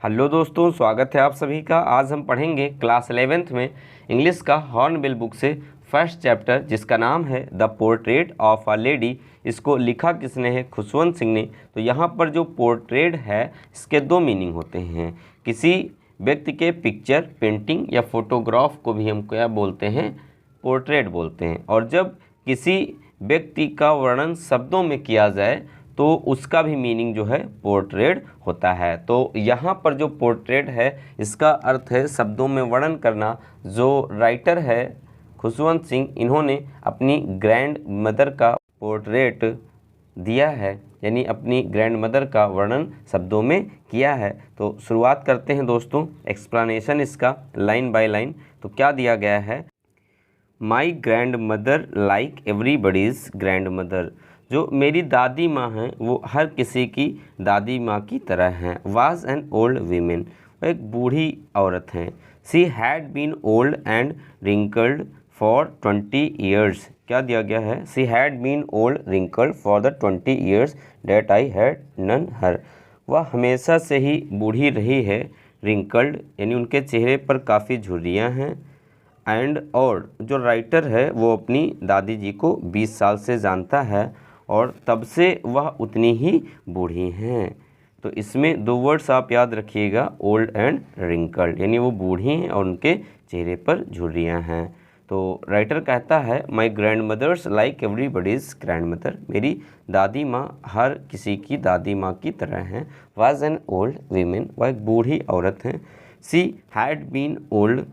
Hello दोस्तों, स्वागत है आप सभी का। आज हम पढ़ेंगे क्लास 11th में इंग्लिश का हॉर्नबिल बुक से फर्स्ट चैप्टर, जिसका नाम है the portrait of a lady. इसको लिखा किसने है? खुशवंत सिंह ने। तो यहाँ पर जो पोर्ट्रेट है, इसके दो मीनिंग होते हैं। किसी व्यक्ति के पिक्चर, पेंटिंग या फोटोग्राफ को भी हम क्या बोलते हैं? पोर्ट्रेट बोलते हैं। और जब किसी व्यक्ति का वर्णन शब्दों में किया जाए तो उसका भी मीनिंग जो है पोर्ट्रेट होता है। तो यहाँ पर जो पोर्ट्रेट है, इसका अर्थ है शब्दों में वर्णन करना। जो राइटर है खुशवंत सिंह, इन्होंने अपनी ग्रैंड मदर का पोर्ट्रेट दिया है, यानी अपनी ग्रैंड मदर का वर्णन शब्दों में किया है। तो शुरुआत करते हैं दोस्तों, एक्सप्लेनेशन इसका लाइन बाय लाइन। तो क्या दिया गया है? My grand mother like everybody's grand mother. जो मेरी दादी माँ हैं वो हर किसी की दादी माँ की तरह हैं। वाज एन ओल्ड वीमेन, वो एक बूढ़ी औरत हैं। She had been old and wrinkled for 20 years. क्या दिया गया है? She had been old wrinkled for the 20 years that I had known her. वह हमेशा से ही बूढ़ी रही है। रिंकल्ड यानी उनके चेहरे पर काफ़ी झुर्रियाँ हैं। एंड और जो राइटर है वो अपनी दादी जी को 20 साल से जानता है और तब से वह उतनी ही बूढ़ी हैं। तो इसमें दो वर्ड्स आप याद रखिएगा, ओल्ड एंड रिंकल्ड, यानी वो बूढ़ी हैं और उनके चेहरे पर झुर्रियाँ हैं। तो राइटर कहता है my grandmother's like everybody's grandmother. मेरी दादी माँ हर किसी की दादी माँ की तरह हैं। वाज एन ओल्ड वीमेन, वह एक बूढ़ी औरत हैं। She had been old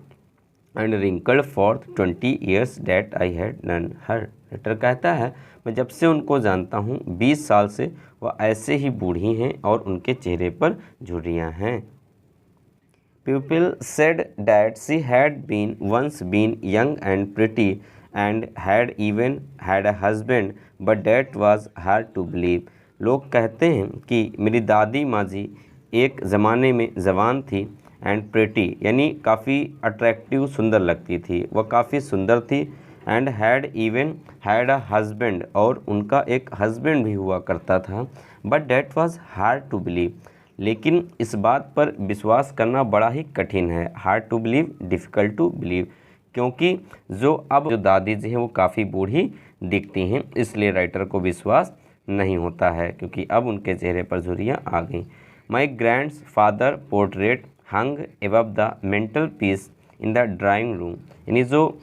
and wrinkled for 20 years that I had known her. Writer कहता है मैं जब से उनको जानता हूँ 20 साल से वह ऐसे ही बूढ़ी हैं और उनके चेहरे पर झुर्रियाँ हैं। People said that she had been once been young and pretty and had even had a husband but that was hard to believe. लोग कहते हैं कि मेरी दादी माँ जी एक ज़माने में जवान थी एंड प्रेटी यानी काफ़ी अट्रैक्टिव, सुंदर लगती थी, वह काफ़ी सुंदर थी। And had even had a husband, और उनका एक हस्बैंड भी हुआ करता था। But that was hard to believe, लेकिन इस बात पर विश्वास करना बड़ा ही कठिन है। Hard to believe, difficult to believe, क्योंकि जो दादी जी हैं वो काफ़ी बूढ़ी दिखती हैं, इसलिए राइटर को विश्वास नहीं होता है, क्योंकि अब उनके चेहरे पर झुर्रियाँ आ गई। My grand father portrait hung above the mental peace in the drawing room. यानी जो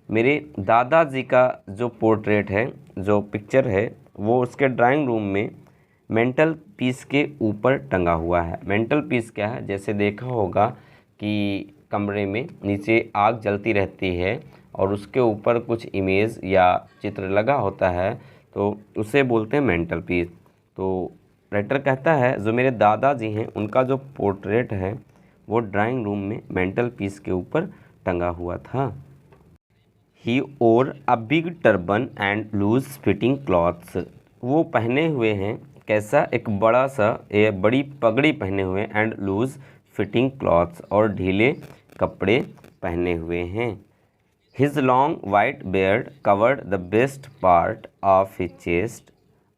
मेरे दादाजी का जो पोर्ट्रेट है, जो पिक्चर है, वो उसके ड्राइंग रूम में मेंटल पीस के ऊपर टंगा हुआ है। मेंटल पीस क्या है? जैसे देखा होगा कि कमरे में नीचे आग जलती रहती है और उसके ऊपर कुछ इमेज या चित्र लगा होता है, तो उसे बोलते हैं मेंटल पीस। तो राइटर कहता है जो मेरे दादाजी हैं उनका जो पोर्ट्रेट है वो ड्राइंग रूम में मेंटल पीस के ऊपर टंगा हुआ था। He wore a big turban and loose fitting clothes. वो पहने हुए हैं कैसा? एक बड़ा सा बड़ी पगड़ी पहने हुए एंड लूज फिटिंग क्लॉथ्स, और ढीले कपड़े पहने हुए हैं। His long white beard covered the best part of his chest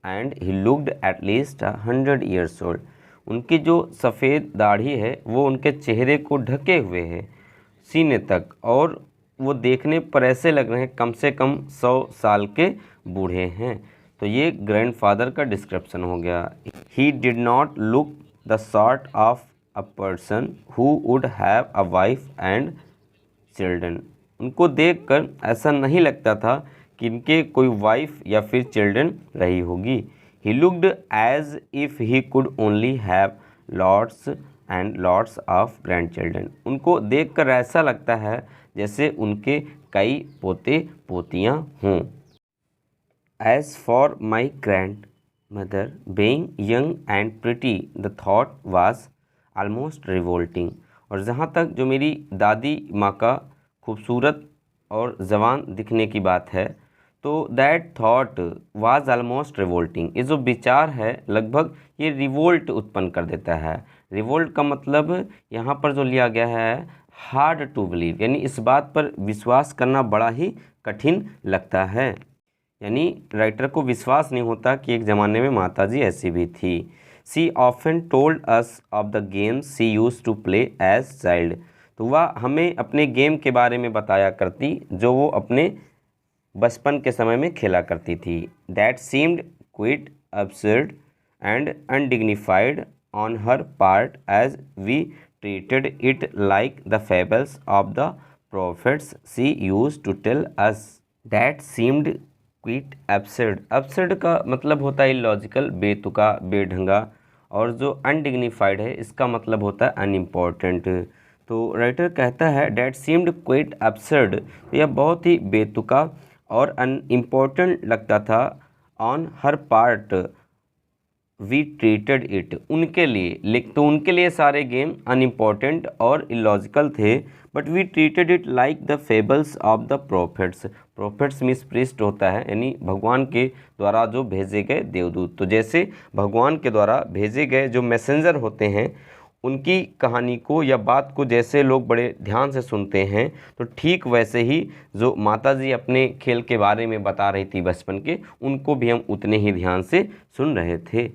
and he looked at least 100 years old। उनकी जो सफ़ेद दाढ़ी है वो उनके चेहरे को ढके हुए है सीने तक, और वो देखने पर ऐसे लग रहे हैं कम से कम 100 साल के बूढ़े हैं। तो ये ग्रैंडफादर का डिस्क्रिप्शन हो गया। He did not look the sort of a person who would have a wife and children. उनको देखकर ऐसा नहीं लगता था कि इनके कोई वाइफ या फिर चिल्ड्रन रही होगी। He looked as if he could only have lots and lots of grandchildren. उनको देखकर ऐसा लगता है जैसे उनके कई पोते पोतियाँ हों। As for my grandmother being young and pretty the thought was almost revolting. और जहाँ तक जो मेरी दादी माँ का खूबसूरत और जवान दिखने की बात है, तो that thought was almost revolting, ये जो विचार है लगभग ये रिवोल्ट उत्पन्न कर देता है। रिवोल्ट का मतलब यहाँ पर जो लिया गया है हार्ड टू बिलीव, यानी इस बात पर विश्वास करना बड़ा ही कठिन लगता है। यानी राइटर को विश्वास नहीं होता कि एक ज़माने में माताजी ऐसी भी थी। She often told us of the games she used to play as child. तो वह हमें अपने गेम के बारे में बताया करती जो वो अपने बचपन के समय में खेला करती थी। That seemed quit absurd and undignified on her part as we treated it like the fables of the prophets she used to tell us. That seemed quite absurd. absurd का मतलब होता है illogical, बेतुका, बेढंगा, और जो undignified है इसका मतलब होता है unimportant। तो राइटर कहता है that seemed quite absurd, यह बहुत ही बेतुका और अनइम्पोर्टेंट लगता था। On her part we treated it, उनके लिए, तो उनके लिए सारे गेम अनइम्पॉर्टेंट और इलॉजिकल थे। But we treated it like the fables of the prophets. Prophets means priest होता है, यानी भगवान के द्वारा जो भेजे गए देवदूत। तो जैसे भगवान के द्वारा भेजे गए जो मैसेंजर होते हैं उनकी कहानी को या बात को जैसे लोग बड़े ध्यान से सुनते हैं, तो ठीक वैसे ही जो माताजी अपने खेल के बारे में बता रही थी बचपन के, उनको भी हम उतने ही ध्यान से सुन रहे थे।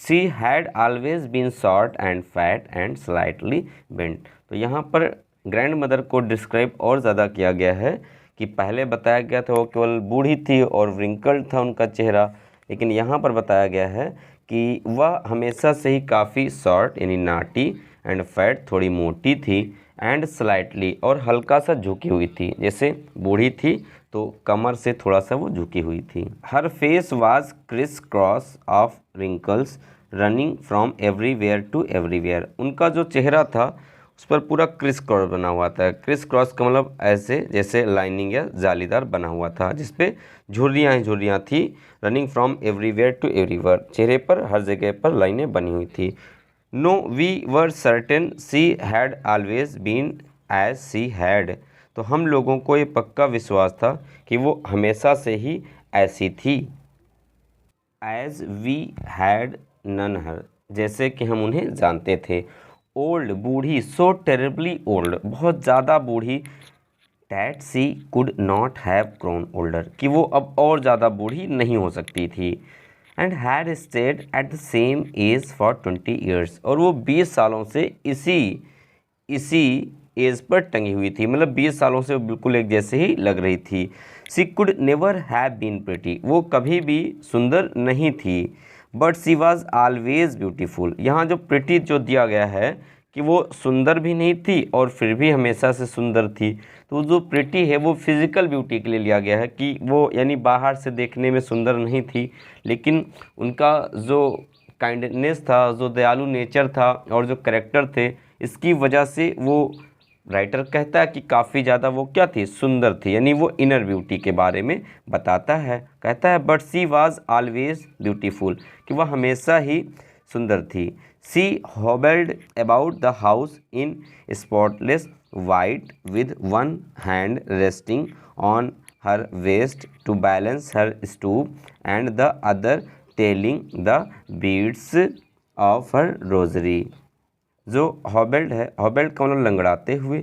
She had always been short and fat and slightly bent. तो यहाँ पर ग्रैंड मदर को डिस्क्राइब और ज़्यादा किया गया है कि पहले बताया गया था वो केवल बूढ़ी थी और व्रिंकल्ड था उनका चेहरा, लेकिन यहाँ पर बताया गया है कि वह हमेशा से ही काफ़ी शॉर्ट यानी नाटी एंड फैट थोड़ी मोटी थी, एंड स्लाइटली और हल्का सा झुकी हुई थी। जैसे बूढ़ी थी तो कमर से थोड़ा सा वो झुकी हुई थी। Her face was criss cross of wrinkles running from everywhere to everywhere. उनका जो चेहरा था उस पर पूरा क्रिस क्रॉस बना हुआ था। क्रिस क्रॉस का मतलब ऐसे जैसे लाइनिंग या जालीदार बना हुआ था, जिसपे झुर्रियाँ ही झुर्रियाँ थी। Running from everywhere to everywhere, चेहरे पर हर जगह पर लाइनें बनी हुई थी। No we were certain she had always been as she had. तो हम लोगों को ये पक्का विश्वास था कि वो हमेशा से ही ऐसी थी। एज वी हैड नन हर, जैसे कि हम उन्हें जानते थे। ओल्ड, बूढ़ी, सो टेरेबली ओल्ड, बहुत ज़्यादा बूढ़ी। That C could not have grown older, कि वो अब और ज़्यादा बूढ़ी नहीं हो सकती थी। And had stayed at the same age for 20 years, और वो 20 सालों से इसी एज पर टंगी हुई थी, मतलब 20 सालों से वो बिल्कुल एक जैसे ही लग रही थी। She could never have been pretty, वो कभी भी सुंदर नहीं थी। But she was always beautiful, यहाँ जो प्रिटी जो दिया गया है कि वो सुंदर भी नहीं थी और फिर भी हमेशा से सुंदर थी। तो जो प्रिटी है वो फिज़िकल ब्यूटी के लिए लिया गया है कि वो यानी बाहर से देखने में सुंदर नहीं थी, लेकिन उनका जो काइंडनेस था, जो दयालु नेचर था और जो कैरेक्टर थे, इसकी वजह से वो राइटर कहता है कि काफ़ी ज़्यादा वो क्या थी, सुंदर थी। यानी वो इनर ब्यूटी के बारे में बताता है। कहता है but she was always beautiful, कि वह हमेशा ही सुंदर थी। She hobbled about the house in spotless white with one hand resting on her waist to balance her stoop and the other telling the beads of her rosary. जो hobbled है, हॉबेल्ड का मतलब लंगड़ाते हुए।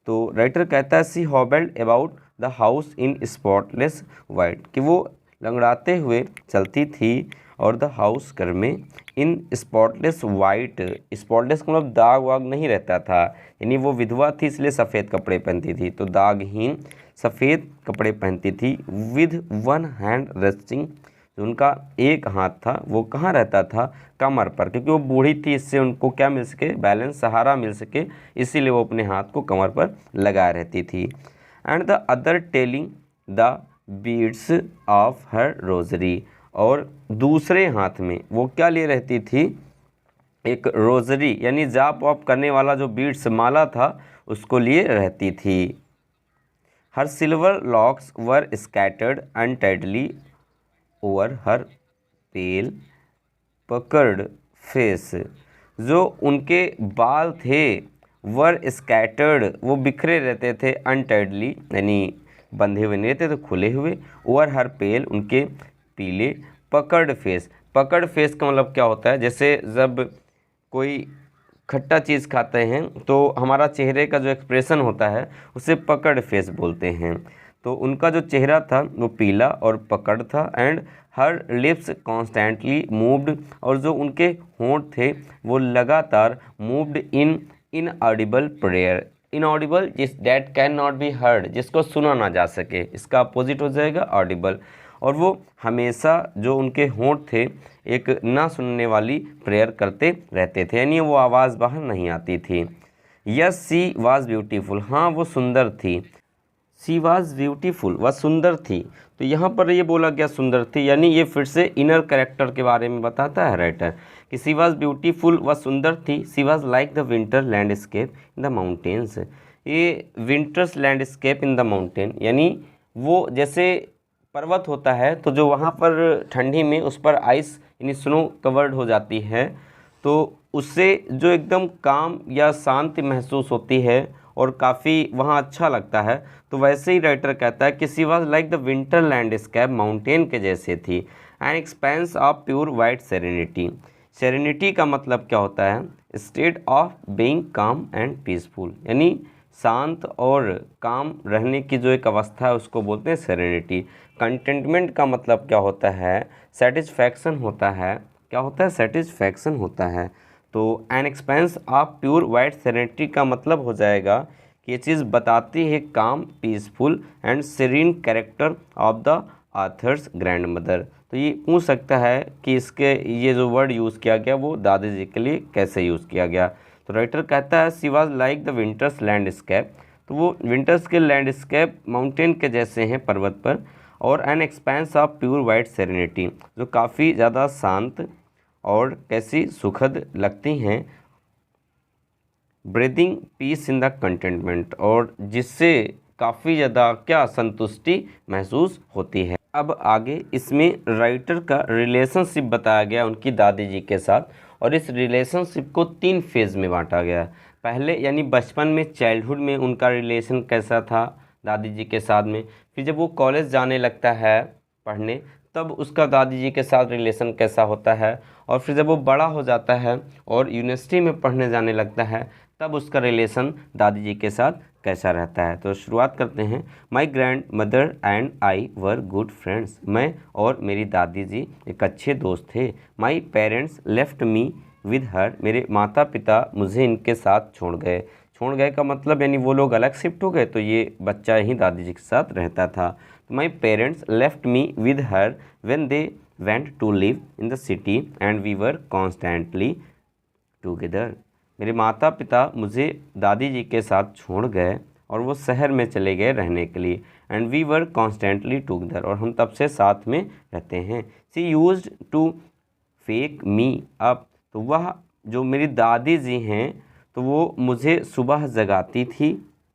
तो राइटर कहता है she hobbled about the house in spotless white, कि वो लंगड़ाते हुए चलती थी और द हाउस घर में इन स्पॉटलेस वाइट, स्पॉटलेस का मतलब दाग वाग नहीं रहता था, यानी वो विधवा थी इसलिए सफ़ेद कपड़े पहनती थी, तो दागहीन सफ़ेद कपड़े पहनती थी। विद वन हैंड रेस्टिंग, उनका एक हाथ था वो कहाँ रहता था, कमर पर, क्योंकि वो बूढ़ी थी, इससे उनको क्या मिल सके, बैलेंस, सहारा मिल सके, इसीलिए वो अपने हाथ को कमर पर लगाए रहती थी। And the other telling the beads of her rosary, और दूसरे हाथ में वो क्या लिए रहती थी, एक रोजरी यानी जाप वाप करने वाला जो बीड्स माला था उसको लिए रहती थी। हर सिल्वर लॉक्स वर स्कैटर्ड अनटाइडली ओवर हर पेल पकर्ड फेस, जो उनके बाल थे वर स्कैटर्ड, वो बिखरे रहते थे, अनटाइडली यानी बंधे हुए नहीं रहते, तो खुले हुए, ओवर हर पेल, उनके पीले, पकर्ड फेस, पकड़ फेस का मतलब क्या होता है, जैसे जब कोई खट्टा चीज़ खाते हैं तो हमारा चेहरे का जो एक्सप्रेशन होता है उसे पकड़ फेस बोलते हैं। तो उनका जो चेहरा था वो पीला और पकड़ था। And her lips constantly moved, और जो उनके होंठ थे वो लगातार moved in inaudible prayer. Inaudible जिस that can not be heard, जिसको सुना ना जा सके, इसका अपोजिट हो जाएगा ऑडिबल। और वो हमेशा जो उनके होंठ थे एक ना सुनने वाली प्रेयर करते रहते थे, यानी वो आवाज़ बाहर नहीं आती थी। यस सी वॉज ब्यूटीफुल, हाँ वो सुंदर थी। सी वॉज ब्यूटीफुल, वह सुंदर थी। तो यहाँ पर ये बोला गया सुंदर थी, यानी ये फिर से इनर कैरेक्टर के बारे में बताता है राइटर कि सी वॉज ब्यूटीफुल, वह सुंदर थी। She was like the winter landscape in the mountains. ये winters landscape in the mountain, यानी वो जैसे पर्वत होता है तो जो वहाँ पर ठंडी में उस पर आइस यानी स्नो कवर्ड हो जाती है, तो उससे जो एकदम काम या शांति महसूस होती है और काफ़ी वहाँ अच्छा लगता है। तो वैसे ही राइटर कहता है कि she was like the winter landscape, mountain के जैसे थी। An expanse of pure white serenity. Serenity का मतलब क्या होता है? State of being calm and peaceful, यानी शांत और काम रहने की जो एक अवस्था है उसको बोलते हैं सेरेनिटी। कंटेंटमेंट का मतलब क्या होता है? सेटिस्फैक्शन होता है। क्या होता है? सेटिस्फैक्शन होता है। तो N expanse of pure white serenity का मतलब हो जाएगा कि ये चीज़ बताती है काम, peaceful and serine character of the authors grand mother. तो ये पूछ सकता है कि इसके ये जो वर्ड यूज़ किया गया वो दादी जी के लिए कैसे यूज़ किया गया। तो राइटर कहता है she was like the winters landscape, तो वो विंटर्स के लैंडस्केप माउंटेन के जैसे हैं पर्वत पर। और an expanse of pure white serenity, जो काफ़ी ज़्यादा शांत और कैसी सुखद लगती हैं। Breathing peace in the contentment, और जिससे काफ़ी ज़्यादा क्या संतुष्टि महसूस होती है। अब आगे इसमें राइटर का रिलेशनशिप बताया गया उनकी दादी जी के साथ, और इस रिलेशनशिप को 3 फेज़ में बांटा गया। पहले यानी बचपन में, चाइल्डहुड में उनका रिलेशन कैसा था दादी जी के साथ में। फिर जब वो कॉलेज जाने लगता है पढ़ने, तब उसका दादी जी के साथ रिलेशन कैसा होता है। और फिर जब वो बड़ा हो जाता है और यूनिवर्सिटी में पढ़ने जाने लगता है, तब उसका रिलेशन दादी जी के साथ कैसा रहता है। तो शुरुआत करते हैं। My grand mother and I were good friends, मैं और मेरी दादी जी एक अच्छे दोस्त थे। माई पेरेंट्स लेफ्ट मी विद हर, मेरे माता पिता मुझे इनके साथ छोड़ गए। छोड़ गए का मतलब यानी वो लोग अलग शिफ्ट हो गए, तो ये बच्चा ही दादी जी के साथ रहता था। तो my parents left me with her when they went to live in the city and we were constantly together. मेरे माता पिता मुझे दादी जी के साथ छोड़ गए और वो शहर में चले गए रहने के लिए। And we were constantly together, और हम तब से साथ में रहते हैं। She used to fake me up, तो वह जो मेरी दादी जी हैं तो वो मुझे सुबह जगाती थी।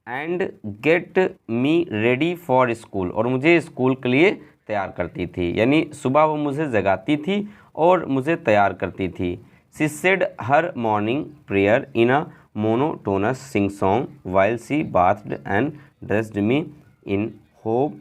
And get me ready for school, और मुझे स्कूल के लिए तैयार करती थी। यानी सुबह वो मुझे जगाती थी और मुझे तैयार करती थी। She said her morning prayer in a monotonous sing song while she bathed and dressed me in hope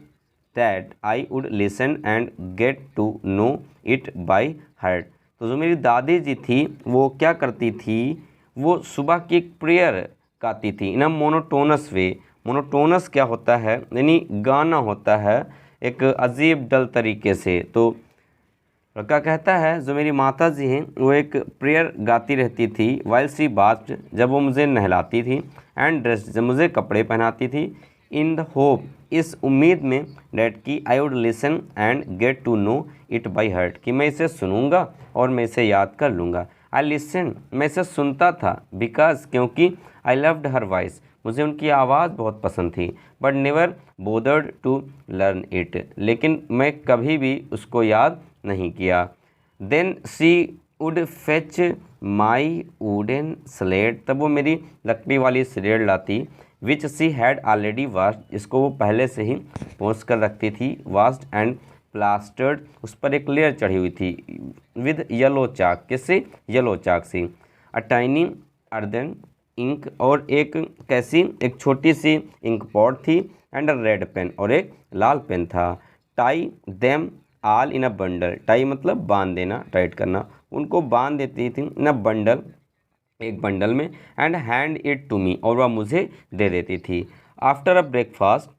that I would listen and get to know it by heart. तो जो मेरी दादी जी थी वो क्या करती थी, वो सुबह की एक प्रेयर गाती थी in a monotonous way. Monotonous क्या होता है? यानी गाना होता है एक अजीब डल तरीके से। तो लड़का कहता है जो मेरी माता जी हैं वो एक प्रेयर गाती रहती थी वाइल सी बाथ, जब वो मुझे नहलाती थी। एंड ड्रेस, जब मुझे कपड़े पहनाती थी। इन द होप, इस उम्मीद में, डैट की I would listen and get to know it by heart, कि मैं इसे सुनूंगा और मैं इसे याद कर लूँगा। आई लिसन, मैं इसे सुनता था। बिकॉज, क्योंकि आई लव्ड हर वॉइस, मुझे उनकी आवाज़ बहुत पसंद थी। But never bothered to learn it, लेकिन मैं कभी भी उसको याद नहीं किया। Then she would fetch my wooden slate, तब वो मेरी लकड़ी वाली स्लेट लाती। Which she had already washed, इसको वो पहले से ही पोंछ कर रखती थी। वाश्ड एंड प्लास्टर्ड, उस पर एक लेयर चढ़ी हुई थी। विद येलो चाक, किससे? येलो चाक से। अ टाइनी अर्दन इंक, और एक कैसी? एक छोटी सी इंक पॉट थी। एंड अ रेड पेन, और एक लाल पेन था। Tie them all in a bundle, tie मतलब बांध देना, टाइट करना। उनको बांध देती थी इन अ बंडल, एक बंडल में। And hand it to me, और वह मुझे दे देती थी। आफ्टर अ ब्रेकफास्ट,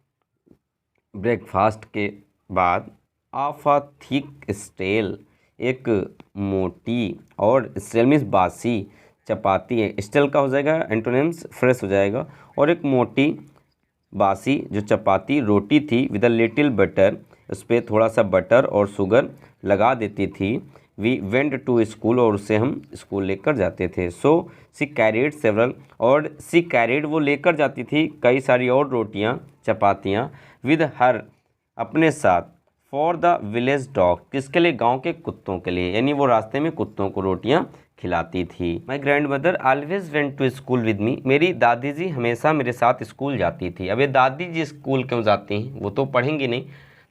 ब्रेकफास्ट के बाद ऑफ अ थिक स्टेल, एक मोटी, और स्टेल मीन्स बासी चपाती है। स्टेल का हो जाएगा एंटोनिम्स फ्रेश हो जाएगा। और एक मोटी बासी जो चपाती रोटी थी विद अ लिटिल बटर, उस पर थोड़ा सा बटर और शुगर लगा देती थी। वी वेंट टू स्कूल, और उसे हम स्कूल लेकर जाते थे। सो सी कैरिड सेवरल, और सी कैरिड वो लेकर जाती थी कई सारी और रोटियां चपातियां, विद हर अपने साथ, फॉर द विलेज डॉग, किसके लिए, गांव के कुत्तों के लिए, यानी वो रास्ते में कुत्तों को रोटियां खिलाती थी। My grandmother always went to school with me, मेरी दादी जी हमेशा मेरे साथ स्कूल जाती थी। अब ये दादी जी स्कूल क्यों जाती हैं वो तो पढ़ेंगी नहीं।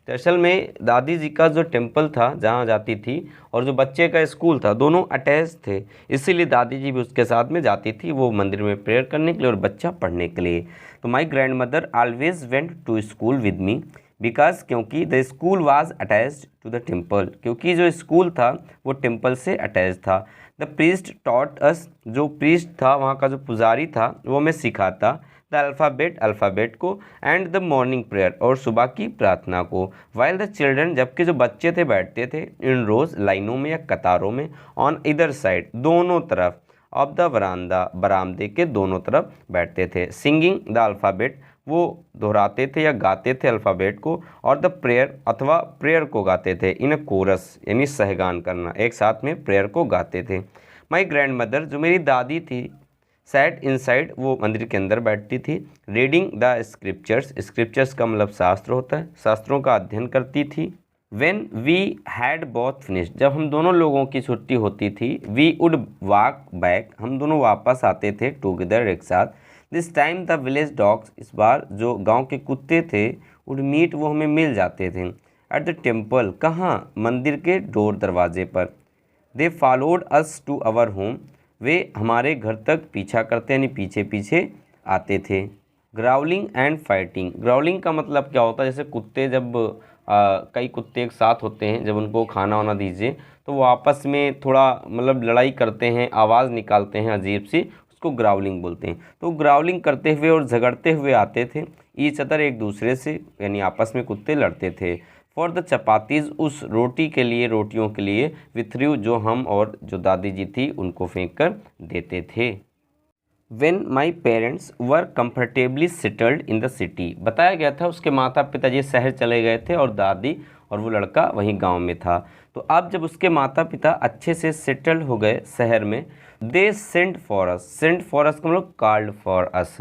तो असल में दादी जी का जो टेम्पल था जहाँ जाती थी और जो बच्चे का स्कूल था दोनों अटैच थे, इसीलिए दादी जी भी उसके साथ में जाती थी, वो मंदिर में प्रेयर करने के लिए और बच्चा पढ़ने के लिए। तो my grandmother always went to school with me because, क्योंकि the school was attached to the temple, क्योंकि जो स्कूल था वो टेम्पल से अटैच था। द प्रीस्ट टॉट अस, जो प्रीस्ट था वहाँ का जो पुजारी था वो हमें सिखाता द अल्फ़ाबेट, अल्फ़ाबेट को, एंड द मॉर्निंग प्रेयर, और सुबह की प्रार्थना को। वाइल द चिल्ड्रन, जबकि जो बच्चे थे बैठते थे इन रोज़, लाइनों में या कतारों में, ऑन इधर साइड, दोनों तरफ, ऑफ द बरामदा, बरामदे के दोनों तरफ बैठते थे। सिंगिंग द अल्फ़ाबेट, वो दोहराते थे या गाते थे अल्फ़ाबेट को, और द प्रेयर अथवा प्रेयर को गाते थे इन अ कोरस, यानी सहगान करना, एक साथ में प्रेयर को गाते थे। माई ग्रैंड मदर, जो मेरी दादी थी, सैट इनसाइड, वो मंदिर के अंदर बैठती थी, रीडिंग द स्क्रिप्चर्स, स्क्रिप्चर्स का मतलब शास्त्र होता है, शास्त्रों का अध्ययन करती थी। When we had both finished, जब हम दोनों लोगों की छुट्टी होती थी, वी वुड वॉक बैक, हम दोनों वापस आते थे टुगेदर, एक साथ। This time the village dogs, इस बार जो गांव के कुत्ते थे, वुड मीट, वो हमें मिल जाते थे। एट द टेम्पल, कहाँ, मंदिर के डोर, दरवाजे पर। They followed us to our home, वे हमारे घर तक पीछा करते यानी पीछे पीछे आते थे। ग्राउलिंग एंड फाइटिंग, ग्राउलिंग का मतलब क्या होता है, जैसे कुत्ते जब कई कुत्ते एक साथ होते हैं, जब उनको खाना वाना दीजिए तो वो आपस में थोड़ा मतलब लड़ाई करते हैं, आवाज़ निकालते हैं अजीब सी, उसको ग्राउलिंग बोलते हैं। तो ग्राउलिंग करते हुए और झगड़ते हुए आते थे, ईच अदर, एक दूसरे से, यानी आपस में कुत्ते लड़ते थे। फॉर द चपातीज़, उस रोटी के लिए, रोटियों के लिए, विथ्रू, जो हम और जो दादी जी थी उनको फेंक कर देते थे। When my parents were comfortably settled in the city, बताया गया था उसके माता पिताजी शहर चले गए थे और दादी और वो लड़का वहीं गांव में था। तो अब जब उसके माता पिता अच्छे से सेटल्ड हो गए शहर में, they sent for us, sent for us का मतलब कॉल्ड फॉर अस,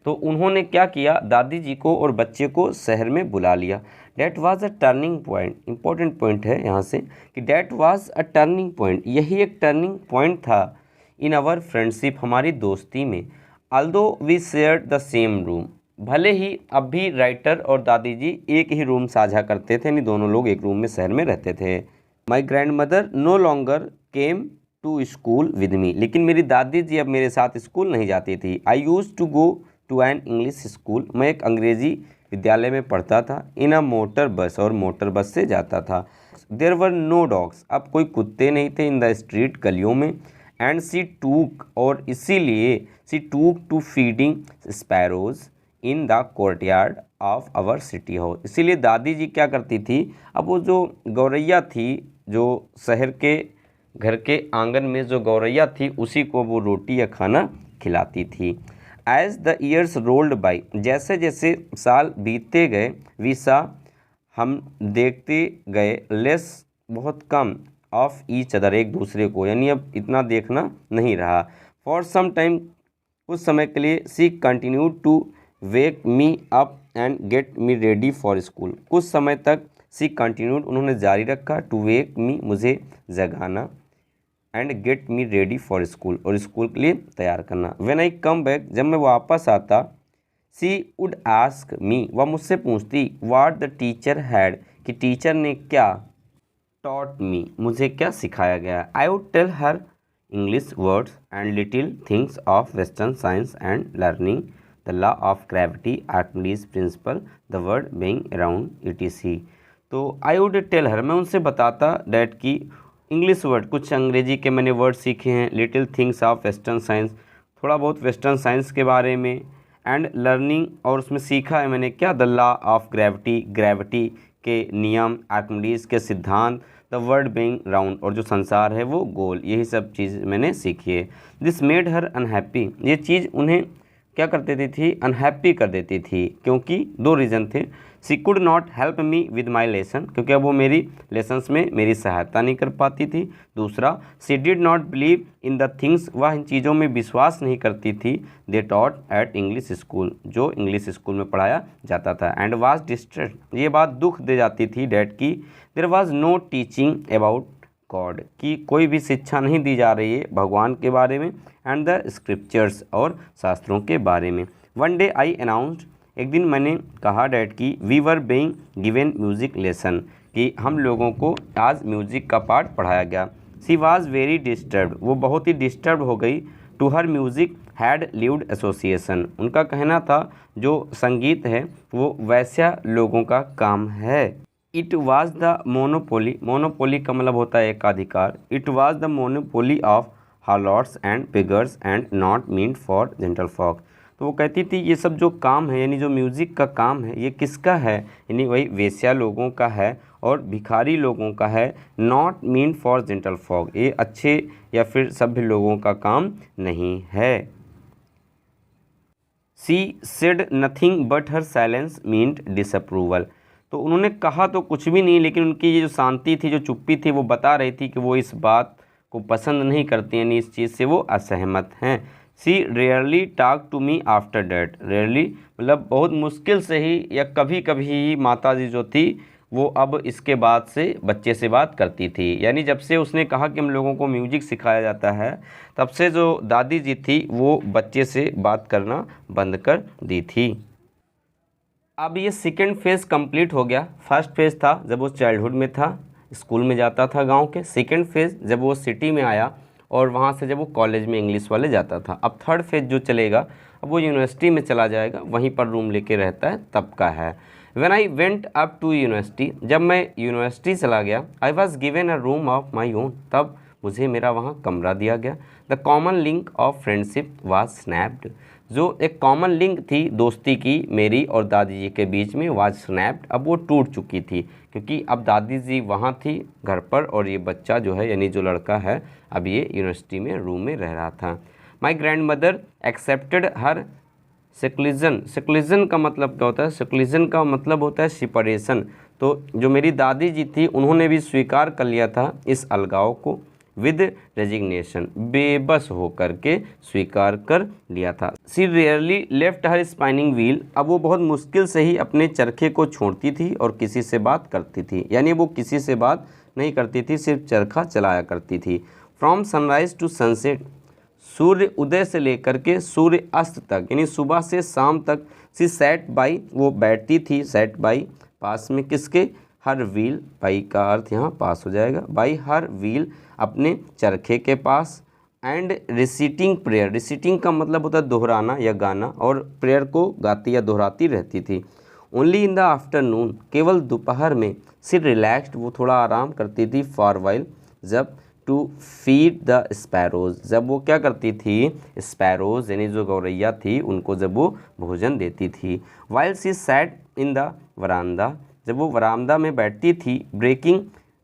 तो उन्होंने क्या किया, दादी जी को और बच्चे को शहर में बुला लिया। That was a turning point, important point है यहाँ से कि that was a turning point, यही एक टर्निंग पॉइंट था इन आवर फ्रेंडशिप, हमारी दोस्ती में। Although we shared the same room, भले ही अब भी राइटर और दादी जी एक ही रूम साझा करते थे, यानी दोनों लोग एक रूम में शहर में रहते थे। My grandmother no longer came to school with me, लेकिन मेरी दादी जी अब मेरे साथ स्कूल नहीं जाती थी। I used to go to an English school, मैं एक अंग्रेज़ी विद्यालय में पढ़ता था, इन अ मोटर बस, और मोटर बस से जाता था। देयर वर नो डॉग्स, अब कोई कुत्ते नहीं थे, इन द स्ट्रीट, गलियों में। एंड सी टूक, और इसीलिए she took to feeding sparrows in the courtyard of our city house, इसीलिए दादी जी क्या करती थी, अब वो जो गौरैया थी, जो शहर के घर के आंगन में जो गौरैया थी, उसी को वो रोटी या खाना खिलाती थी। As the years rolled by, जैसे जैसे साल बीतते गए, वी सा, हम देखते गए, लेस, बहुत कम, ऑफ ईच अदर, एक दूसरे को, यानी अब इतना देखना नहीं रहा। फॉर सम टाइम, कुछ समय के लिए, she continue to wake me up and get me ready for school, कुछ समय तक सी कंटिन्यूड, उन्होंने जारी रखा, टू वेक मी, मुझे जगाना, and get me ready for school, और स्कूल के लिए तैयार करना। व्हेन आई कम बैक, जब मैं वापस आता, सी वुड आस्क मी, वह मुझसे पूछती, व्हाट द टीचर हैड, कि टीचर ने क्या, टॉट मी, मुझे क्या सिखाया गया। I would tell her English words and little things of western science and learning the law of gravity, Archimedes principle, the world being around etc। तो आई would tell हर, मैं उनसे बताता, डैट की इंग्लिश वर्ड, कुछ अंग्रेजी के मैंने वर्ड सीखे हैं, little things of western science, थोड़ा बहुत वेस्टर्न साइंस के बारे में, एंड लर्निंग, और उसमें सीखा है मैंने क्या, the law of gravity, gravity के नियम, आर्किमिडीज के सिद्धांत, द वर्ल्ड बीइंग राउंड, और जो संसार है वो गोल, यही सब चीज़ मैंने सीखी है। दिस मेड हर अनहैप्पी, ये चीज़ उन्हें क्या कर देती थी, अनहैप्पी कर देती थी, क्योंकि दो रीज़न थे। She could not help me with my lesson, क्योंकि अब वो मेरी लेसन्स में मेरी सहायता नहीं कर पाती थी। दूसरा, she did not believe in the things, वह इन चीज़ों में विश्वास नहीं करती थी, they taught at English school, जो इंग्लिश स्कूल में पढ़ाया जाता था। एंड वाज डिस्ट्रेस, ये बात दुख दे जाती थी डैट की, there was no teaching about God, की कोई भी शिक्षा नहीं दी जा रही है भगवान के बारे में, एंड द स्क्रिप्चर्स, और शास्त्रों के बारे में। वन डे आई अनाउंस्ड, एक दिन मैंने कहा डैड की, we were being given music lesson, कि हम लोगों को आज म्यूज़िक का पाठ पढ़ाया गया। सी वाज वेरी डिस्टर्ब्ड, वो बहुत ही डिस्टर्ब हो गई। To her music had lived association, उनका कहना था जो संगीत है वो वैश्या लोगों का काम है। It was the monopoly, monopoly का मतलब होता है एकाधिकार, it was the monopoly of harlots and beggars and not meant for gentle folk. तो वो कहती थी ये सब जो काम है, यानी जो म्यूज़िक का काम है, ये किसका है, यानी वही वेश्या लोगों का है और भिखारी लोगों का है, not mean for gentle folk, ये अच्छे या फिर सभ्य लोगों का काम नहीं है। She said nothing but her silence meant disapproval, तो उन्होंने कहा तो कुछ भी नहीं, लेकिन उनकी ये जो शांति थी, जो चुप्पी थी, वो बता रही थी कि वो इस बात को पसंद नहीं करती, यानी इस चीज़ से वो असहमत हैं। She rarely talk to me after that, rarely मतलब बहुत मुश्किल से ही या कभी कभी ही माता जी जो थी वो अब इसके बाद से बच्चे से बात करती थी, यानी जब से उसने कहा कि हम लोगों को म्यूजिक सिखाया जाता है, तब से जो दादी जी थी वो बच्चे से बात करना बंद कर दी थी। अब ये सेकेंड फेज़ कंप्लीट हो गया। फर्स्ट फेज़ था जब वो चाइल्डहुड में था, स्कूल में जाता था गांव के। सेकेंड फेज़ जब वो सिटी में आया और वहाँ से जब वो कॉलेज में इंग्लिश वाले जाता था। अब थर्ड फेज़ जो चलेगा, अब वो यूनिवर्सिटी में चला जाएगा, वहीं पर रूम लेके रहता है, तब का है। When I went up to university, जब मैं यूनिवर्सिटी चला गया, I was given a room of my own, तब मुझे मेरा वहाँ कमरा दिया गया। The common link of friendship was snapped, जो एक कॉमन लिंक थी दोस्ती की मेरी और दादी जी के बीच में, वाज स्नैप्ड, अब वो टूट चुकी थी, क्योंकि अब दादी जी वहाँ थी घर पर और ये बच्चा जो है यानी जो लड़का है अब ये यूनिवर्सिटी में रूम में रह रहा था। My grand mother accepted her secularism, secularism का मतलब क्या होता है, सेक्युलरिज्म का मतलब होता है सेपरेशन। तो जो मेरी दादी जी थी उन्होंने भी स्वीकार कर लिया था इस अलगाव को, विद रेजिग्नेशन, बेबस होकर के स्वीकार कर लिया था। She rarely left her spinning wheel, अब वो बहुत मुश्किल से ही अपने चरखे को छोड़ती थी और किसी से बात करती थी, यानी वो किसी से बात नहीं करती थी, सिर्फ चरखा चलाया करती थी। फ्रॉम सनराइज टू सनसेट, सूर्य उदय से लेकर के सूर्य अस्त तक, यानी सुबह से शाम तक। सी सैट बाई, वो बैठती थी, सैट बाई पास में किसके, हर व्हील, बाई का अर्थ यहाँ पास हो जाएगा, बाई हर व्हील, अपने चरखे के पास। एंड रिसीटिंग प्रेयर, रिसीटिंग का मतलब होता है दोहराना या गाना, और प्रेयर को गाती या दोहराती रहती थी। ओनली इन द आफ्टरनून, केवल दोपहर में। सी रिलैक्स्ड, वो थोड़ा आराम करती थी, फॉर वाइल, जब टू फीड द स्पैरोज, जब वो क्या करती थी, स्पैरोज यानी जो गौरैया थी उनको जब वो भोजन देती थी। While she sat in the veranda, जब वो वरामदा में बैठती थी, ब्रेकिंग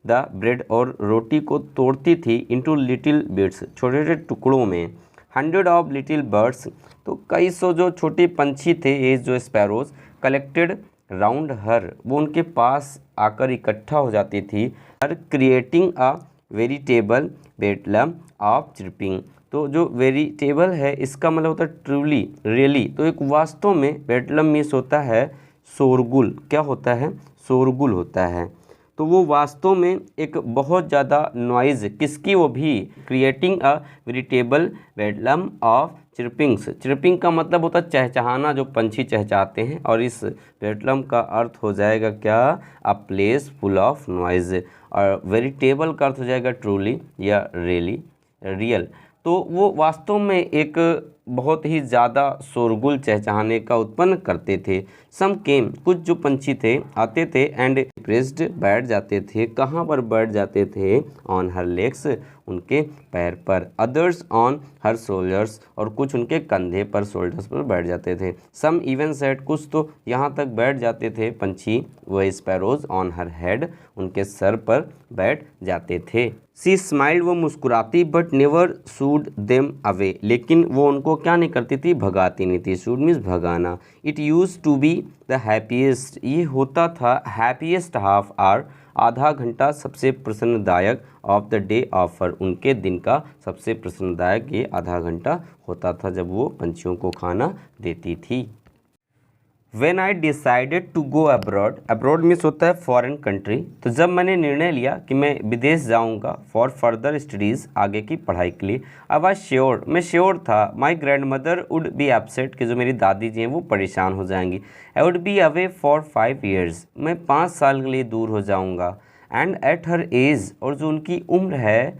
द ब्रेड, और रोटी को तोड़ती थी, इनटू लिटिल बिट्स, छोटे छोटे टुकड़ों में। 100 ऑफ लिटिल बर्ड्स, तो कई सौ जो छोटे पंछी थे, ये जो स्पैरोज, कलेक्टेड राउंड हर, वो उनके पास आकर इकट्ठा हो जाती थी। Her creating a veritable bedlam of chirping, तो जो वेरिटेबल है इसका मतलब होता है ट्रूली, रियली, तो एक वास्तव में, बेटलम मीन्स होता है शोरगुल, क्या होता है, शोरगुल होता है। तो वो वास्तव में एक बहुत ज़्यादा नॉइज़ किसकी, वो भी creating a veritable bedlam of chirpings, chirping का मतलब होता है चहचहाना, जो पंछी चहचहाते हैं, और इस बेटलम का अर्थ हो जाएगा क्या, a place full of noise, और वेरिटेबल का अर्थ हो जाएगा ट्रूली या रियली, रियल। तो तो वो वास्तव में एक बहुत ही ज़्यादा शोरगुल चहचहाने का उत्पन्न करते थे। सम केम, कुछ जो पंछी थे आते थे, एंड प्रेस्ड, बैठ जाते थे। कहाँ पर बैठ जाते थे? ऑन हर लेग्स, उनके पैर पर। अदर्स ऑन हर शोल्डर्स, और कुछ उनके कंधे पर, शोल्डर्स पर बैठ जाते थे। सम इवन सेट, कुछ तो यहाँ तक बैठ जाते थे पंछी, वह स्पैरोज ऑन हर हेड, उनके सर पर बैठ जाते थे। सी स्माइल्ड, वो मुस्कुराती, but never shooed them away, लेकिन वो उनको क्या नहीं करती थी? भगाती नहीं थी। शूड मीन्स भगाना। It used to be the happiest, ये होता था हैप्पीएस्ट हाफ आवर, आधा घंटा सबसे प्रसन्नदायक, ऑफ द डे ऑफर, उनके दिन का सबसे प्रसन्नदायक ये आधा घंटा होता था जब वो पंछियों को खाना देती थी। When I decided to go abroad, abroad means होता है फॉरेन कंट्री, तो जब मैंने निर्णय लिया कि मैं विदेश जाऊंगा फॉर फर्दर स्टडीज़, आगे की पढ़ाई के लिए, अब आई श्योर, मैं श्योर था, my grand mother would be upset, कि जो मेरी दादी जी हैं वो परेशान हो जाएंगी। I would be away for 5 years, मैं 5 साल के लिए दूर हो जाऊँगा। एंड एट हर एज, और जो उनकी उम्र है,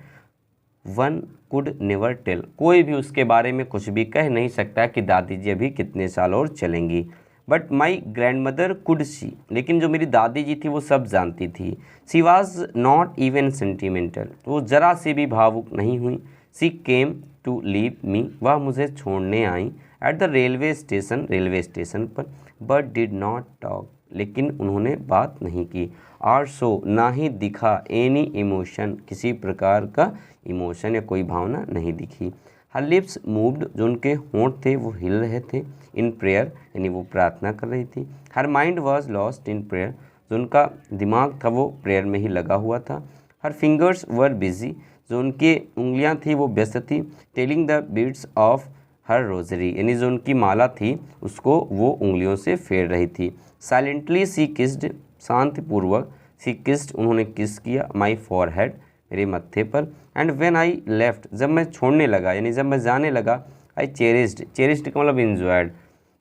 वन कुड नेवर टेल, कोई भी उसके बारे में कुछ भी कह नहीं सकता कि दादी जी अभी कितने साल और चलेंगी। But my grand mother could see, लेकिन जो मेरी दादी जी थी वो सब जानती थी। She was not even sentimental, वो ज़रा सी भी भावुक नहीं हुई। सी केम टू लीव मी, वह मुझे छोड़ने आई, at the railway station, railway station पर, बट डिड नॉट टॉक, लेकिन उन्होंने बात नहीं की। आर सो, ना ही दिखा, एनी इमोशन, किसी प्रकार का इमोशन या कोई भावना नहीं दिखी। हर लिप्स मूव्ड, जो उनके होंठ थे वो हिल रहे थे। इन प्रेयर, यानी वो प्रार्थना कर रही थी। Her mind was lost in prayer, जो उनका दिमाग था वो प्रेयर में ही लगा हुआ था। हर फिंगर्स वर बिजी, जो उनकी उंगलियां थी वो व्यस्त थी। Telling the beats of her rosary, यानी जो उनकी माला थी उसको वो उंगलियों से फेर रही थी। साइलेंटली सी किस्ड, शांतिपूर्वक, सी किस्ड, उन्होंने किस किया, माई फॉरहेड, मेरे मत्थे पर। एंड व्हेन आई लेफ्ट, जब मैं छोड़ने लगा, यानी जब मैं जाने लगा, आई चेरिस्ड, चेरिस्ड का मतलब इंजॉयड,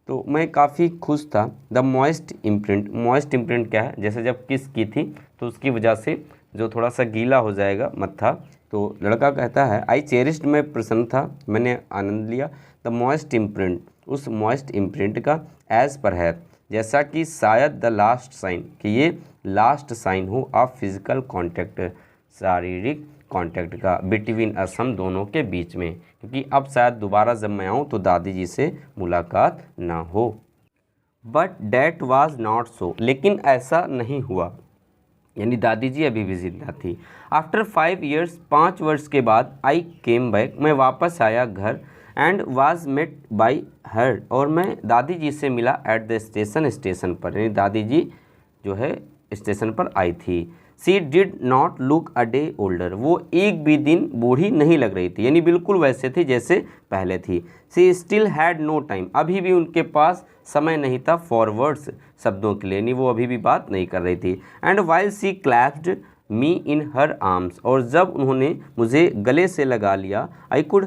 तो मैं काफ़ी खुश था। The moist imprint, moist imprint क्या है? जैसे जब किस की थी तो उसकी वजह से जो थोड़ा सा गीला हो जाएगा मत्था, तो लड़का कहता है आई चेरिस्ड, मैं प्रसन्न था, मैंने आनंद लिया। द मॉइस्ट इम्प्रिंट, उस मॉइस्ट इम्प्रिंट का, एज पर है, जैसा कि शायद द लास्ट साइन, कि ये लास्ट साइन हो ऑफ फिजिकल कॉन्टैक्ट, शारीरिक कॉन्टैक्ट का, बिटवीन अस, हम दोनों के बीच में, क्योंकि अब शायद दोबारा जब मैं आऊँ तो दादी जी से मुलाकात ना हो। But that was not so, लेकिन ऐसा नहीं हुआ, यानी दादी जी अभी भी जिंदा थी। आफ्टर 5 years, 5 वर्ष के बाद, आई केम बैक, मैं वापस आया घर। And was met by her, और मैं दादी जी से मिला एट द स्टेशन, स्टेशन पर, यानी दादी जी जो है स्टेशन पर आई थी। She did not look a day older, वो एक भी दिन बूढ़ी नहीं लग रही थी, यानी बिल्कुल वैसे थी जैसे पहले थी। सी स्टिल हैड नो टाइम, अभी भी उनके पास समय नहीं था फॉर वर्ड्स, शब्दों के लिए, यानी वो अभी भी बात नहीं कर रही थी। And while she clasped me in her arms, और जब उन्होंने मुझे गले से लगा लिया, आई कुड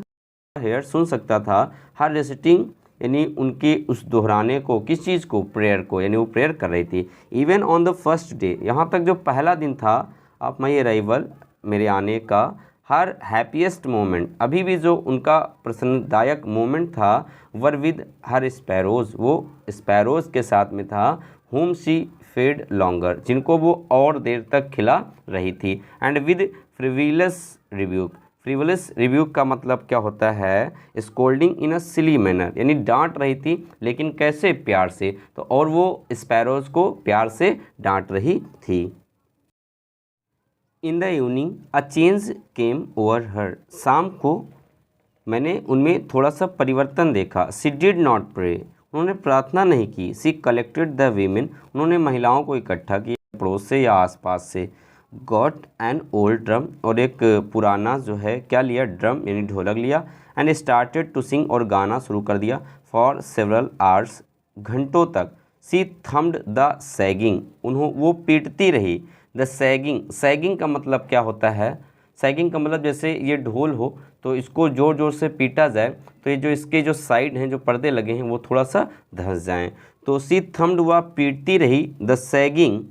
हेयर, सुन सकता था, हर रेसिटिंग, यानी उनके उस दोहराने को, किस चीज़ को? प्रेयर को, यानी वो प्रेयर कर रही थी। Even on the first day, यहाँ तक जो पहला दिन था ऑफ माई अराइवल, मेरे आने का, हर हैप्पीएस्ट मोमेंट, अभी भी जो उनका प्रसन्नदायक मोमेंट था, वर विद हर स्पैरोज, वो स्पैरोज के साथ में था। होम सी फेड लॉन्गर, जिनको वो और देर तक खिला रही थी। And with फ्रिविलस rebuke, frivolous rebuke का मतलब क्या होता है? स्कोल्डिंग इन अ सिली मैनर, यानी डांट रही थी, लेकिन कैसे? प्यार से। तो और वो स्पैरोज को प्यार से डांट रही थी। इन the evening a change came over हर, शाम को मैंने उनमें थोड़ा सा परिवर्तन देखा। सी डिड नॉट प्रे, उन्होंने प्रार्थना नहीं की। सी कलेक्टेड द वीमेन, उन्होंने महिलाओं को इकट्ठा किया पड़ोस से या आसपास से। गॉट एन ओल्ड ड्रम, और एक पुराना जो है क्या लिया? ड्रम, यानी ढोलक लिया। एंड स्टार्टेड टू सिंग, और गाना शुरू कर दिया। फॉर सेवरल आवर्स, घंटों तक। सी थम्ड द सैगिंग, वो पीटती रही। द सैगिंग, सैगिंग का मतलब क्या होता है? सैगिंग का मतलब जैसे ये ढोल हो तो इसको ज़ोर ज़ोर से पीटा जाए तो ये जो इसके जो साइड हैं, जो पर्दे लगे हैं, वो थोड़ा सा धंस जाएं। तो सी थम्ड, वह पीटती रही। The sagging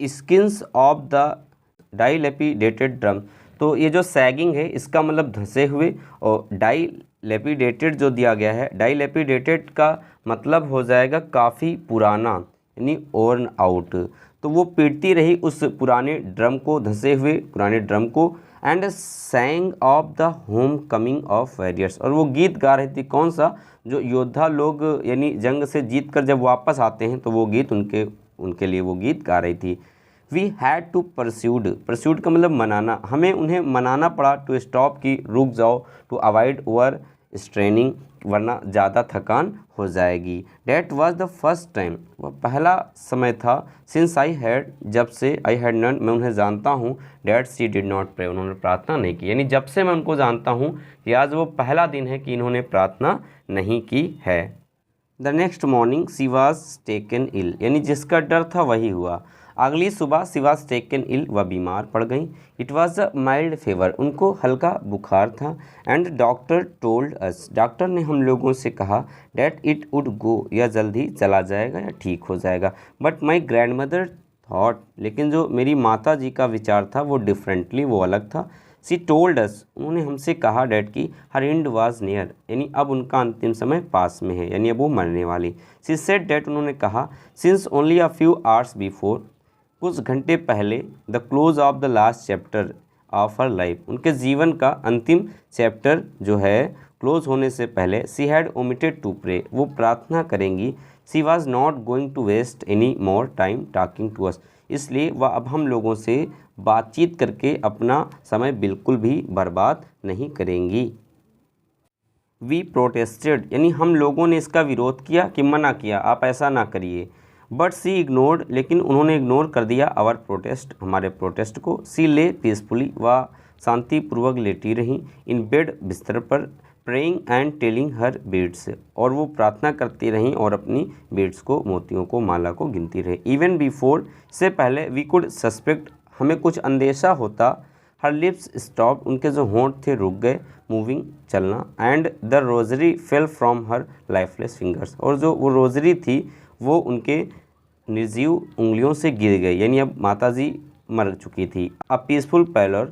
skins of the dilapidated drum, तो ये जो सैगिंग है इसका मतलब धंसे हुए, और डाइलेपिडेटेड जो दिया गया है, डाइलेपिडेटेड का मतलब हो जाएगा काफ़ी पुराना यानी ओर्न आउट। तो वो पीटती रही उस पुराने ड्रम को, धंसे हुए पुराने ड्रम को, and सैंग of the home coming of warriors, और वो गीत गा रही थी। कौन सा? जो योद्धा लोग यानी जंग से जीत कर जब वापस आते हैं तो वो गीत उनके लिए वो गीत गा रही थी। वी हैड टू परस्यूड का मतलब मनाना, हमें उन्हें मनाना पड़ा, टू स्टॉप की रुक जाओ, टू अवॉइड ओवर स्ट्रेनिंग वरना ज़्यादा थकान हो जाएगी। That was the first time, वह पहला समय था, सिंस आई हैड, जब से, आई हैड नन, मैं उन्हें जानता हूँ, that she did not pray, उन्होंने प्रार्थना नहीं की। यानी जब से मैं उनको जानता हूँ कि आज वो पहला दिन है कि इन्होंने प्रार्थना नहीं की है। The next morning she was taken ill, यानी जिसका डर था वही हुआ। अगली सुबह शी वॉज टेकन इल, वह बीमार पड़ गई। It was a mild fever, उनको हल्का बुखार था। And doctor told us, doctor ने हम लोगों से कहा, डैट इट वुड गो, यह जल्दी चला जाएगा या ठीक हो जाएगा। But my grand mother thought, लेकिन जो मेरी माता जी का विचार था वो डिफरेंटली, वो अलग था। सी टोल्ड अस, उन्होंने हमसे कहा डैट की हर एंड वाज नियर, यानी अब उनका अंतिम समय पास में है, यानी अब वो मरने वाली। सी सेड डैट, उन्होंने कहा, since only a few hours before, कुछ घंटे पहले, the close of the last chapter of her life, उनके जीवन का अंतिम चैप्टर जो है क्लोज होने से पहले, she had omitted to pray, वो प्रार्थना करेंगी। She was not going to waste any more time talking to us, इसलिए वह अब हम लोगों से बातचीत करके अपना समय बिल्कुल भी बर्बाद नहीं करेंगी। वी प्रोटेस्टेड, यानी हम लोगों ने इसका विरोध किया कि मना किया, आप ऐसा ना करिए। बट सी इग्नोर्ड, लेकिन उन्होंने इग्नोर कर दिया आवर प्रोटेस्ट, हमारे प्रोटेस्ट को। सी ले पीसफुली, वह शांतिपूर्वक लेटी रहीं, इन बेड, बिस्तर पर, praying and telling her beads, और वो प्रार्थना करती रहीं और अपनी बीड्स को, मोतियों को, माला को गिनती रही। इवन बिफोर, से पहले, वी कुड सस्पेक्ट, हमें कुछ अंदेशा होता। हर लिप्स स्टॉप, उनके जो होंठ थे रुक गए, मूविंग, चलना। And the rosary fell from her lifeless fingers, और जो वो रोजरी थी वो उनके निर्जीव उंगलियों से गिर गई, यानी अब माताजी मर चुकी थी। अ पीसफुल पैलर,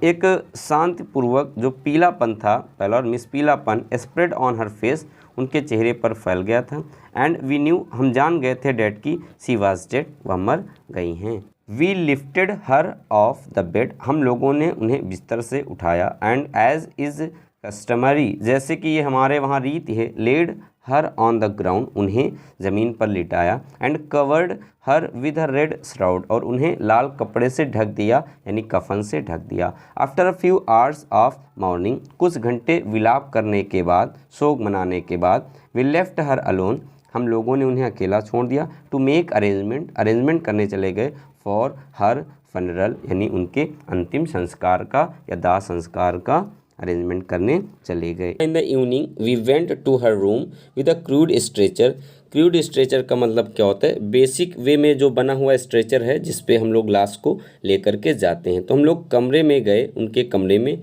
एक शांतिपूर्वक जो पीलापन था, पैलर मिस पीलापन, स्प्रेड ऑन हर फेस, उनके चेहरे पर फैल गया था। एंड वी न्यू, हम जान गए थे डैट की, सी वाज डेड, वह मर गई हैं। We lifted her off the bed, हम लोगों ने उन्हें बिस्तर से उठाया। एंड एज इज़ कस्टमरी, जैसे कि ये हमारे वहाँ रीत है, laid her on the ground, उन्हें ज़मीन पर लिटाया। And covered her with her red shroud, और उन्हें लाल कपड़े से ढक दिया, यानी कफन से ढक दिया। After a few hours of morning, कुछ घंटे विलाप करने के बाद, शोक मनाने के बाद, वी लेफ्ट हर अलोन, हम लोगों ने उन्हें अकेला छोड़ दिया। टू मेक अरेंजमेंट करने चले गए, फॉर हर फनरल, यानी उनके अंतिम संस्कार का या दाह संस्कार का अरेंजमेंट करने चले गए। In the evening we went to her room with a crude stretcher, crude stretcher का मतलब क्या होता है? बेसिक वे में जो बना हुआ स्ट्रेचर है जिसपे हम लोग लाश को लेकर के जाते हैं। तो हम लोग कमरे में गए, उनके कमरे में,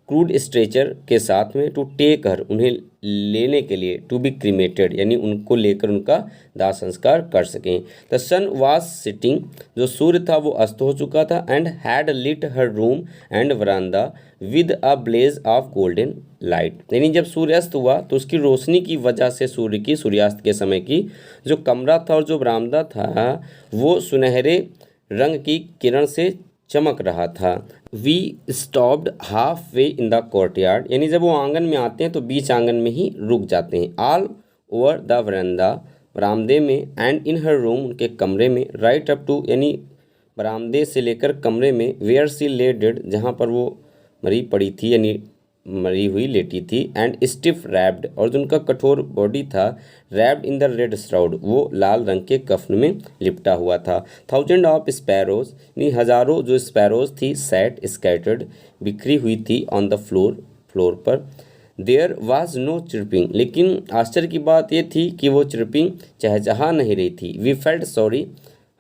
क्रूड स्ट्रेचर के साथ में, टू टेक हर, उन्हें लेने के लिए, टू बी क्रीमेटेड, यानी उनको लेकर उनका दाह संस्कार कर सकें। द सन वाज सिटिंग, जो सूर्य था वो अस्त हो चुका था। And had lit her room and veranda with a blaze of golden light, यानी जब सूर्यास्त हुआ तो उसकी रोशनी की वजह से, सूर्य की सूर्यास्त के समय की, जो कमरा था और जो बरामदा था वो सुनहरे रंग की किरण से चमक रहा था। We stopped halfway in the courtyard, यानी जब वो आंगन में आते हैं तो बीच आंगन में ही रुक जाते हैं। ऑल ओवर द वरांदा, बरामदे में, एंड इन हर रूम, उनके कमरे में, राइट अप टू, यानी बरामदे से लेकर कमरे में, वेयर सी ले डेड, जहाँ पर वो मरी पड़ी थी, यानी मरी हुई लेटी थी। एंड स्टिफ रैप्ड, और जो उनका कठोर बॉडी था, wrapped in the red shroud, वो लाल रंग के कफन में लिपटा हुआ था। थाउजेंड ऑफ स्पैरोज, यानी हजारों जो स्पैरोज थी, सैट स्कैटर्ड, बिखरी हुई थी, ऑन द फ्लोर पर। देयर वाज नो चिरपिंग, लेकिन आश्चर्य की बात ये थी कि वो चिरपिंग चहचहा नहीं रही थी। वी फेल्ट सॉरी,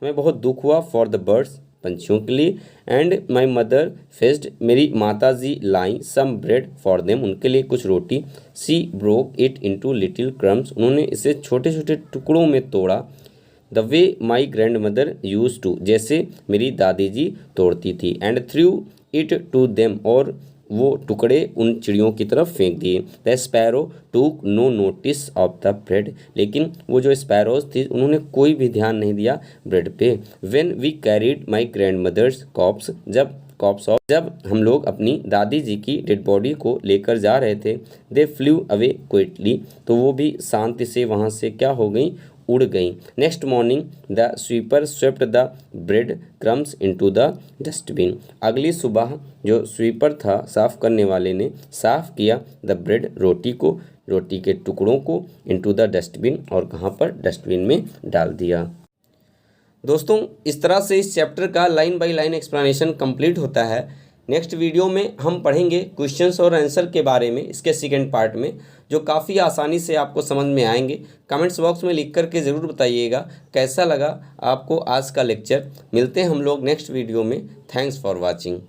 हमें बहुत दुख हुआ, फॉर द बर्ड्स, पंछियों के लिए। एंड माई मदर फेस्ड, मेरी माता जी लाई सम ब्रेड फॉर देम, उनके लिए कुछ रोटी। She broke it into little crumbs, उन्होंने इसे छोटे छोटे टुकड़ों में तोड़ा। The way my grandmother used to, जैसे मेरी दादी जी तोड़ती थी। And threw it to them, और वो टुकड़े उन चिड़ियों की तरफ फेंक दिए। The sparrow took no notice of the bread, लेकिन वो जो स्पैरोज थी उन्होंने कोई भी ध्यान नहीं दिया ब्रेड पे। When we carried my grandmother's corpse, जब हम लोग अपनी दादी जी की डेड बॉडी को लेकर जा रहे थे, दे फ्लू अवे क्विकली, तो वो भी शांति से वहाँ से क्या हो गई, उड़ गई। Next morning the sweeper swept the bread crumbs into the dustbin, अगली सुबह जो स्वीपर था, साफ करने वाले ने साफ किया द ब्रेड, रोटी के टुकड़ों को इनटू द डस्टबिन, और कहाँ पर, डस्टबिन में डाल दिया। दोस्तों इस तरह से इस चैप्टर का line by line explanation complete होता है। नेक्स्ट वीडियो में हम पढ़ेंगे क्वेश्चंस और आंसर के बारे में, इसके सेकंड पार्ट में, जो काफ़ी आसानी से आपको समझ में आएंगे। कमेंट्स बॉक्स में लिख करके ज़रूर बताइएगा कैसा लगा आपको आज का लेक्चर। मिलते हैं हम लोग नेक्स्ट वीडियो में। Thanks for watching.